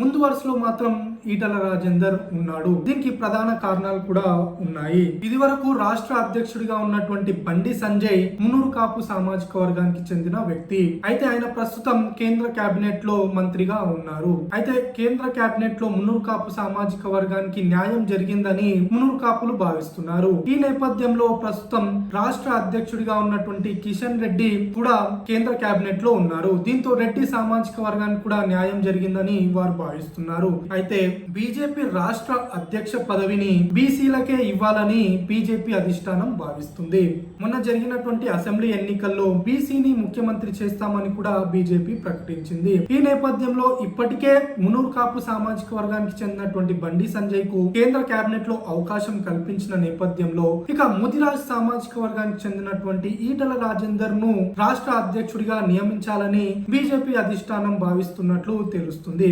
ముందు వరుసలో మాత్రం ఈటల రాజేందర్ ఉన్నాడు. దీనికి ప్రధాన కారణాలు కూడా ఉన్నాయి. ఇది వరకు రాష్ట్ర అధ్యక్షుడిగా ఉన్నటువంటి బండి సంజయ్ మున్నూరు కాపు సామాజిక వర్గానికి చెందిన వ్యక్తి. అయితే ఆయన ప్రస్తుతం కేంద్ర కేబినెట్ లో మంత్రిగా ఉన్నారు. అయితే కేంద్ర కేబినెట్ లో మున్నూరు కాపు సామాజిక వర్గానికి న్యాయం జరిగిందని మున్నూరు కాపులు భావిస్తున్నారు. ఈ నేపథ్యంలో ప్రస్తుతం రాష్ట్ర అధ్యక్షుడిగా ఉన్నటువంటి కిషన్ రెడ్డి కూడా కేంద్ర కేబినెట్ లో ఉన్నారు. దీంతో రెడ్డి సామాజిక వర్గానికి కూడా న్యాయం జరిగిందని వారు భావిస్తున్నారు. అయితే బీజేపీ రాష్ట్ర అధ్యక్ష పదవిని బీసీలకే ఇవ్వాలని బీజేపీ అధిష్టానం భావిస్తుంది. మొన్న జరిగినటువంటి అసెంబ్లీ ఎన్నికల్లో బీసీని ముఖ్యమంత్రి చేస్తామని కూడా బీజేపీ ప్రకటించింది. ఈ నేపథ్యంలో ఇప్పటికే మున్నూరు కాపు సామాజిక వర్గానికి చెందినటువంటి బండి సంజయ్ కు కేంద్ర కేబినెట్ లో అవకాశం కల్పించిన నేపథ్యంలో ఇక ముదిరాజ్ సామాజిక వర్గానికి చెందినటువంటి ఈటల రాజేందర్ ను రాష్ట్ర అధ్యక్షుడిగా నియమించాలని బీజేపీ అధిష్టానం భావిస్తున్నట్లు తెలుస్తుంది.